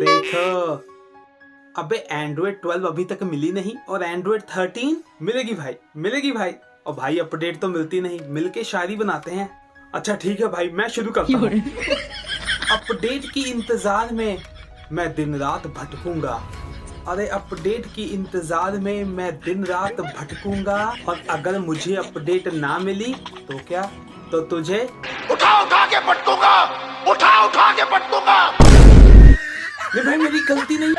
देखो, अबे एंड्रॉइड 12 अभी तक मिली नहीं और एंड्रॉइड 13 मिलेगी भाई, मिलेगी भाई। और भाई अपडेट तो मिलती नहीं, मिलके शायरी बनाते हैं। अच्छा ठीक है भाई, मैं शुरू करता हूँ। अपडेट की इंतजार में मैं दिन रात भटकूंगा। अरे अपडेट की इंतजार में मैं दिन रात भटकूंगा, और अगर मुझे अपडेट ना मिली तो क्या, तो तुझे उठा उठा के पटकूंगा, उठा उठा के पटकूंगा। नहीं भाई, मेरी गलती नहीं।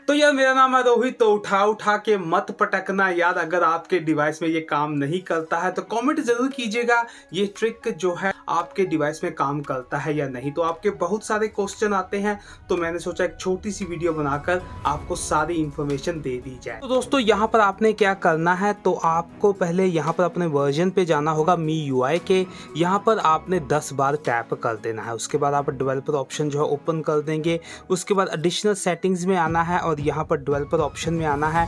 तो यार मेरा नाम है रोहित। तो उठा उठा के मत पटकना यार। अगर आपके डिवाइस में ये काम नहीं करता है तो कमेंट जरूर कीजिएगा ये ट्रिक जो है आपके डिवाइस में काम करता है या नहीं। तो आपके बहुत सारे क्वेश्चन आते हैं, तो मैंने सोचा एक छोटी सी वीडियो बनाकर आपको सारी इंफॉर्मेशन दे दी जाए। तो दोस्तों यहाँ पर आपने क्या करना है, तो आपको पहले यहाँ पर अपने वर्जन पे जाना होगा MIUI के। यहाँ पर आपने 10 बार टैप कर देना है। उसके बाद आप डेवलपर ऑप्शन जो है ओपन कर देंगे। उसके बाद एडिशनल सेटिंग्स में आना है और यहाँ पर डेवलपर ऑप्शन में आना है।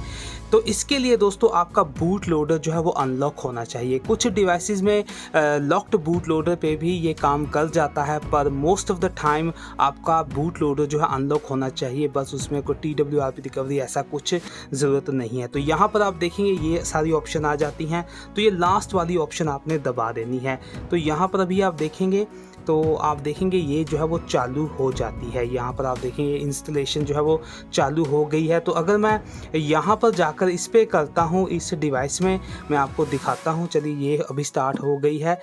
तो इसके लिए दोस्तों आपका बूट लोडर जो है वो अनलॉक होना चाहिए। कुछ डिवाइसेस में लॉक्ड बूट लोडर पे भी ये काम कर जाता है, पर मोस्ट ऑफ द टाइम आपका बूट लोडर जो है अनलॉक होना चाहिए। बस उसमें कोई TWRP रिकवरी ऐसा कुछ ज़रूरत नहीं है। तो यहाँ पर आप देखेंगे ये सारी ऑप्शन आ जाती हैं। तो ये लास्ट वाली ऑप्शन आपने दबा देनी है। तो यहाँ पर अभी आप देखेंगे तो आप देखेंगे ये जो है वो चालू हो जाती है। यहाँ पर आप देखेंगे इंस्टॉलेशन जो है वो चालू हो गई है। तो अगर मैं यहाँ पर जाकर इस पे करता हूँ, इस डिवाइस में मैं आपको दिखाता हूँ। चलिए ये अभी स्टार्ट हो गई है।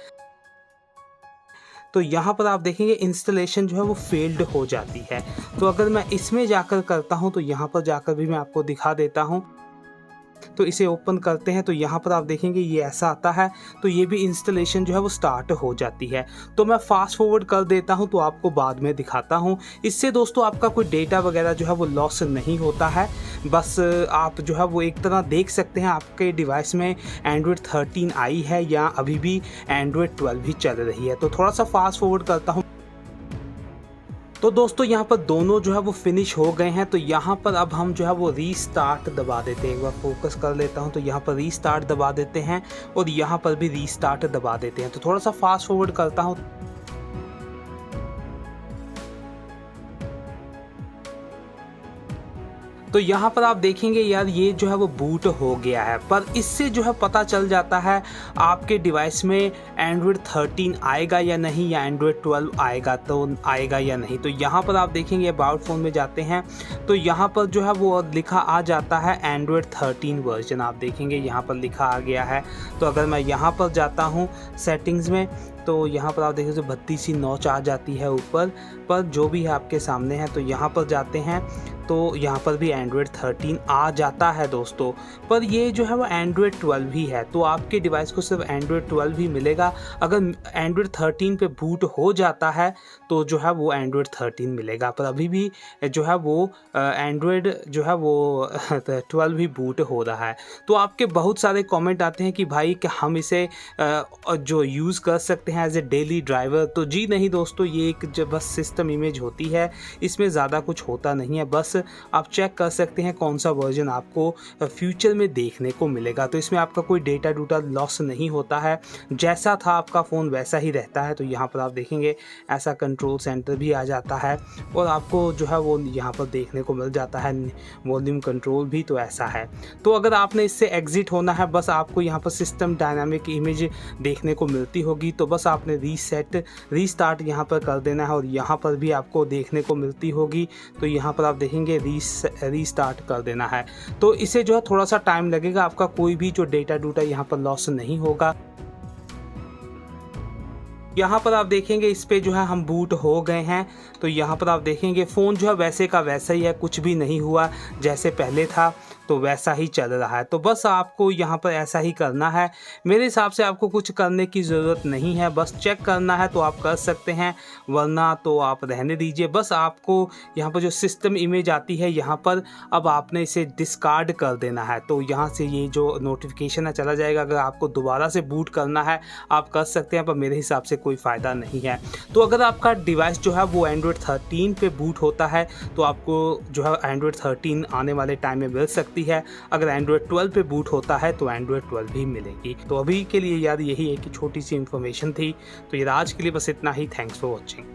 तो यहाँ पर आप देखेंगे इंस्टॉलेशन जो है वो फेल्ड हो जाती है। तो अगर मैं इसमें जाकर करता हूँ तो यहाँ पर जाकर भी मैं आपको दिखा देता हूँ। तो इसे ओपन करते हैं तो यहाँ पर आप देखेंगे ये ऐसा आता है। तो ये भी इंस्टॉलेशन जो है वो स्टार्ट हो जाती है। तो मैं फास्ट फॉरवर्ड कर देता हूँ, तो आपको बाद में दिखाता हूँ। इससे दोस्तों आपका कोई डेटा वगैरह जो है वो लॉस नहीं होता है। बस आप जो है वो एक तरह देख सकते हैं आपके डिवाइस में एंड्रॉयड 13 आई है या अभी भी एंड्रॉयड 12 भी चल रही है। तो थोड़ा सा फास्ट फॉरवर्ड करता हूँ। तो दोस्तों यहाँ पर दोनों जो है वो फिनिश हो गए हैं। तो यहाँ पर अब हम जो है वो रीस्टार्ट दबा देते हैं। एक बार फोकस कर लेता हूँ। तो यहाँ पर रीस्टार्ट दबा देते हैं और यहाँ पर भी रीस्टार्ट दबा देते हैं। तो थोड़ा सा फास्ट फॉरवर्ड करता हूँ। तो यहाँ पर आप देखेंगे यार ये जो है वो बूट हो गया है, पर इससे जो है पता चल जाता है आपके डिवाइस में एंड्रॉयड 13 आएगा या नहीं, या एंड्रॉयड 12 आएगा तो आएगा या नहीं। तो यहाँ पर आप देखेंगे अबाउट फोन में जाते हैं तो यहाँ पर जो है वो लिखा आ जाता है एंड्रॉयड 13 वर्जन। आप देखेंगे यहाँ पर लिखा आ गया है। तो अगर मैं यहाँ पर जाता हूँ सेटिंग्स में, तो यहाँ पर आप देखें तो 32 नॉच आ जाती है ऊपर, पर जो भी है आपके सामने है। तो यहाँ पर जाते हैं तो यहाँ पर भी एंड्रॉयड 13 आ जाता है दोस्तों, पर ये जो है वो एंड्रॉयड 12 ही है। तो आपके डिवाइस को सिर्फ एंड्रॉयड 12 ही मिलेगा। अगर एंड्रॉयड 13 पे बूट हो जाता है तो जो है वो एंड्रॉयड 13 मिलेगा, पर अभी भी जो है वो एंड्रॉयड जो है वो 12 ही बूट हो रहा है। तो आपके बहुत सारे कमेंट आते हैं कि भाई कि हम इसे जो यूज़ कर सकते हैं एज ए डेली ड्राइवर। तो जी नहीं दोस्तों, ये एक जो बस सिस्टम इमेज होती है, इसमें ज़्यादा कुछ होता नहीं है। बस आप चेक कर सकते हैं कौन सा वर्जन आपको फ्यूचर में देखने को मिलेगा। तो इसमें आपका कोई डेटा डूटा लॉस नहीं होता है, जैसा था आपका फ़ोन वैसा ही रहता है। तो यहाँ पर आप देखेंगे ऐसा कंट्रोल सेंटर भी आ जाता है और आपको जो है वो यहाँ पर देखने को मिल जाता है वॉल्यूम कंट्रोल भी। तो ऐसा है। तो अगर आपने इससे एग्जिट होना है, बस आपको यहाँ पर सिस्टम डायनामिक इमेज देखने को मिलती होगी। तो बस आपने रीस्टार्ट यहाँ पर कर देना है और यहाँ पर भी आपको देखने को मिलती होगी। तो यहाँ पर आप देखेंगे रीस्टार्ट कर देना है। तो इसे जो है थोड़ा सा टाइम लगेगा, आपका कोई भी जो डेटा डूटा यहाँ पर लॉस नहीं होगा। यहाँ पर आप देखेंगे इस पे जो है हम बूट हो गए हैं। तो यहाँ पर आप देखेंगे फ़ोन जो है वैसे का वैसा ही है, कुछ भी नहीं हुआ, जैसे पहले था तो वैसा ही चल रहा है। तो बस आपको यहाँ पर ऐसा ही करना है। मेरे हिसाब से आपको कुछ करने की ज़रूरत नहीं है, बस चेक करना है तो आप कर सकते हैं, वरना तो आप रहने दीजिए। बस आपको यहाँ पर जो सिस्टम इमेज आती है यहाँ पर अब आपने इसे डिस्कार्ड कर देना है। तो यहाँ से ये जो नोटिफिकेशन है चला जाएगा। अगर आपको दोबारा से बूट करना है आप कर सकते हैं, पर मेरे हिसाब से कोई फ़ायदा नहीं है। तो अगर आपका डिवाइस जो है वो एंड्रॉयड 13 पे बूट होता है तो आपको जो है एंड्रॉयड 13 आने वाले टाइम में मिल सकती है। अगर एंड्रॉयड 12 पे बूट होता है तो एंड्रॉयड 12 भी मिलेगी। तो अभी के लिए यार यही एक छोटी सी इन्फॉर्मेशन थी। तो ये आज के लिए बस इतना ही। Thanks for watching.